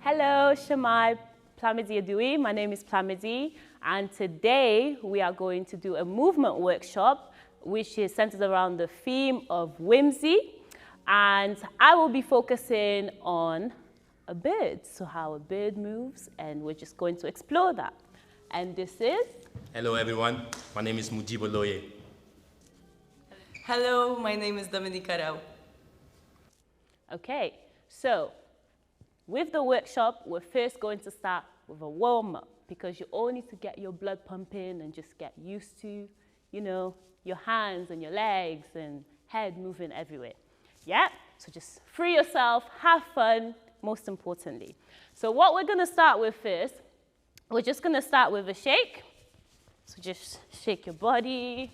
Hello, Shamai, Plamedi. My name is Plamedi, and today we are going to do a movement workshop which is centered around the theme of whimsy, and I will be focusing on a bird, so how a bird moves, and we're just going to explore that. And this is... Hello everyone, my name is Gwybodaeth. Hello, my name is Dominica. Okay, so with the workshop, we're first going to start with a warm-up because you all need to get your blood pumping and just get used to, you know, your hands and your legs and head moving everywhere. Yeah? So just free yourself, have fun, most importantly. So what we're going to start with first, we're just going to start with a shake. So just shake your body,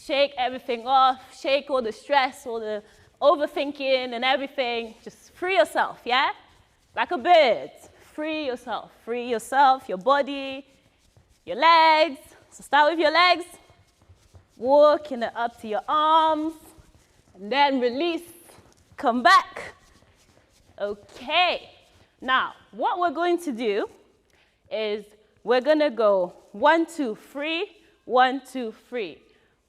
shake everything off, shake all the stress, all the overthinking and everything. Just free yourself, yeah? Like a bird. Free yourself, your body, your legs. So start with your legs, walking it up to your arms, and then release, come back. Okay. Now, what we're going to do is we're going to go 1, 2, 3, 1, 2, 3.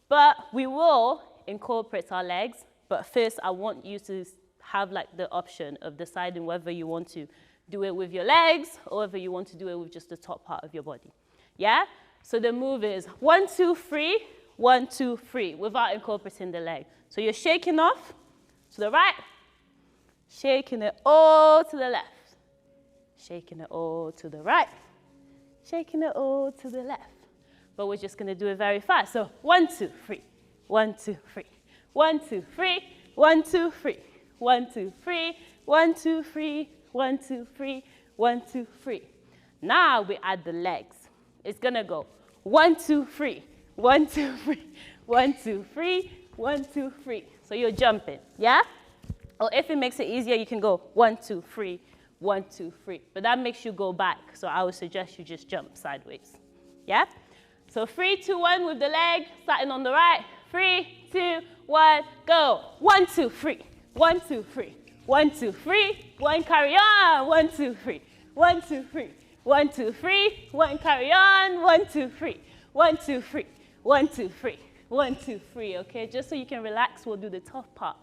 But we will incorporate our legs. But first, I want you to have like the option of deciding whether you want to do it with your legs or whether you want to do it with just the top part of your body. Yeah? So the move is 1, 2, 3, 1, 2, 3 without incorporating the leg. So you're shaking off to the right, shaking it all to the left, shaking it all to the right, shaking it all to the left. But we're just going to do it very fast. So 1, 2, 3, 1, 2, 3, 1, 2, 3, 1, 2, 3, 1, 2, 3, 1, 2, 3, 1, 2, 3, 1, 2, 3. Now we add the legs. It's going to go 1, 2, 3, 1, 2, 3, 1, 2, 3, 1, 2, 3. So you're jumping, yeah? Or if it makes it easier, you can go 1, 2, 3, 1, 2, 3. But that makes you go back, so I would suggest you just jump sideways, yeah? So 3, 2, 1 with the leg, starting on the right. 3, 2, 1, go. 1, 2, 3, 1, 2, 3, 1, 2, 3, 1, carry on. 1, 2, 3, 1, 2, 3, 1, 2, 3, 1, carry on. 1, 2, 3, 1, 2, 3, 1, 2, 3, 1, 2, 3. Okay, just so you can relax, we'll do the tough part.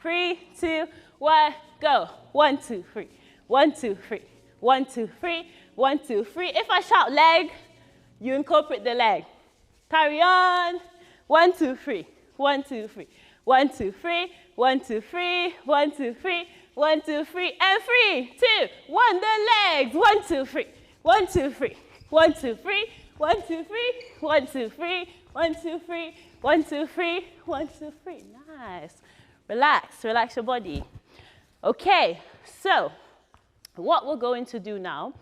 3, 2, 1, go. 1, 2, 3, 1, 2, 3, 1, 2, 3, 1, 2, 3. If I shout leg, you incorporate the leg. Carry on. 1, 2, 3, 1, 2, 3, 1, 2, 3, 1, 2, 3, 1, 2, 3, 1, 2, 3, and 3, 2, 1, the legs. 1, 2, 3, 1, 2, 3, 1, 2, 3, 1, 2, 3, 1, 2, 3, 1, 2, 3, 1, 2, 3, 1, 2, 3. Nice. Relax your body. Okay, so what we're going to do now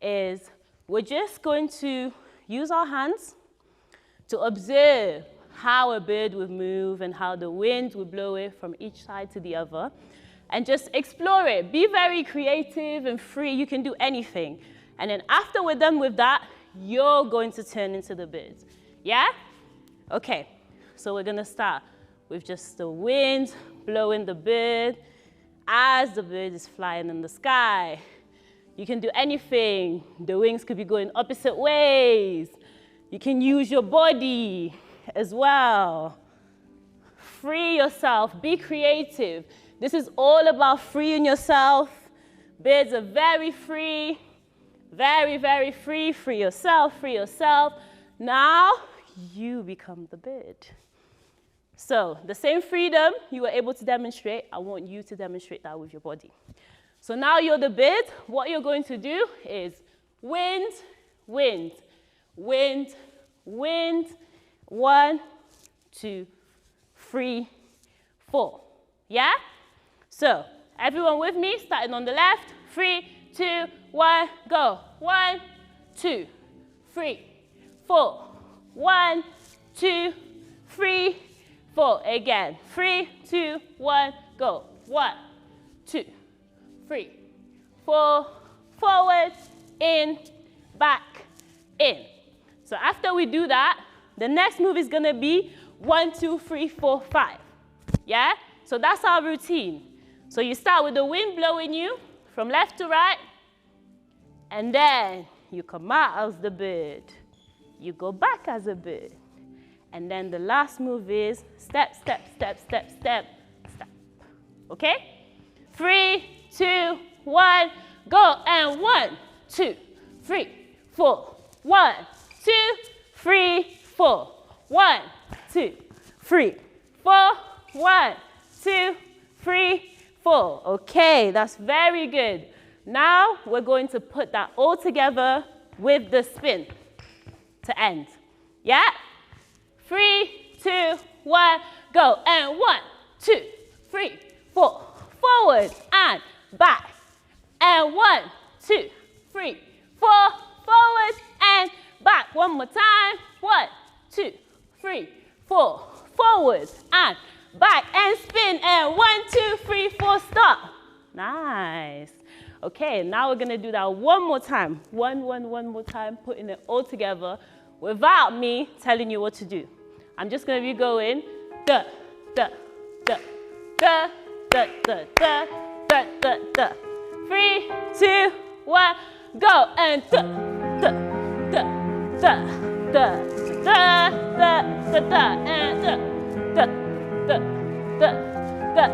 is we're just going to use our hands to observe how a bird would move and how the wind would blow it from each side to the other, and just explore it. Be very creative and free. You can do anything. And then after we're done with that, you're going to turn into the birds. Yeah? Okay, so we're going to start with just the wind blowing the bird as the bird is flying in the sky. You can do anything. The wings could be going opposite ways. You can use your body as well. Free yourself, be creative. This is all about freeing yourself. Birds are very free, very, very free. Free yourself, free yourself. Now you become the bird. So the same freedom you were able to demonstrate, I want you to demonstrate that with your body. So now you're the bird. What you're going to do is wind, wind, wind, wind. 1, 2, 3, 4. Yeah? So everyone with me, starting on the left. 3, 2, 1, go. 1, 2, 3, 4. 1, 2, 3, 4. Again. 3, 2, 1, go. 1, 2, 3, 4. Forward, in, back, in. So after we do that, the next move is going to be 1, 2, 3, 4, 5. Yeah? So that's our routine. So you start with the wind blowing you from left to right, And then you come out as the bird. You go back as a bird. And then the last move is step, step, step, step, step, step. Okay? 3, 2, 1, go. And 1, 2, 3, 4. 1, 2, 3, 4. 1, 2, 3, 4. 1, 2, 3, 4. Okay, that's very good. Now we're going to put that all together with the spin to end. Yeah? 3, 2, 1, go. And 1, 2, 3, 4. Forward and back. And 1, 2, 3, 4. Forward and back. One more time. 1, 2, 3, 4. Forward and back. And spin. And 1, 2, 3, 4. Stop. Nice. Okay, now we're going to do that one more time. One more time, putting it all together without me telling you what to do. I'm just going to be going da, da, da, da, da, da, da, da, da, da. 3, 2, 1, go. And da, da, da, da, da, da, da, da, da, and da, da, da, da, da,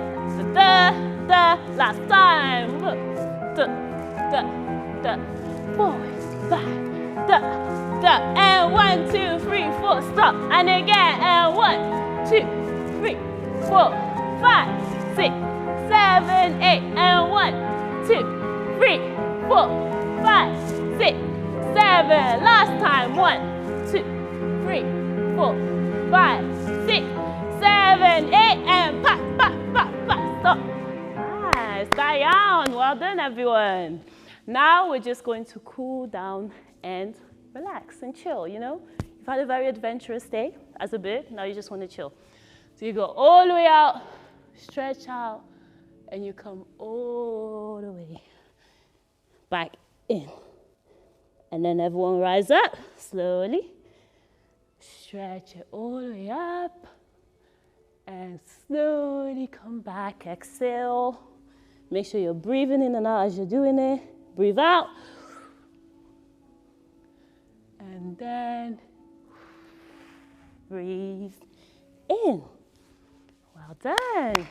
da, da. Last time. Look. Da, da, da. Forward, back, da, da. And 1, 2, 3, 4. Stop. And again. And 1, 2, 3, 4, 5, 6, 7, 8. And 1, 2, 3, 4, 5, 6, 7. Last time. 1, 2, 3, 4, 5, 6, 7, 8. And back, back, back, back. Stop. Nice. Diane. Well done, everyone. Now we're just going to cool down and relax and chill, you know? You've had a very adventurous day as a bird. Now you just want to chill. So you go all the way out, stretch out, and you come all the way back in. And then everyone rise up slowly. Stretch it all the way up. And slowly come back. Exhale. Make sure you're breathing in and out as you're doing it. Breathe out. And then breathe in. Well done.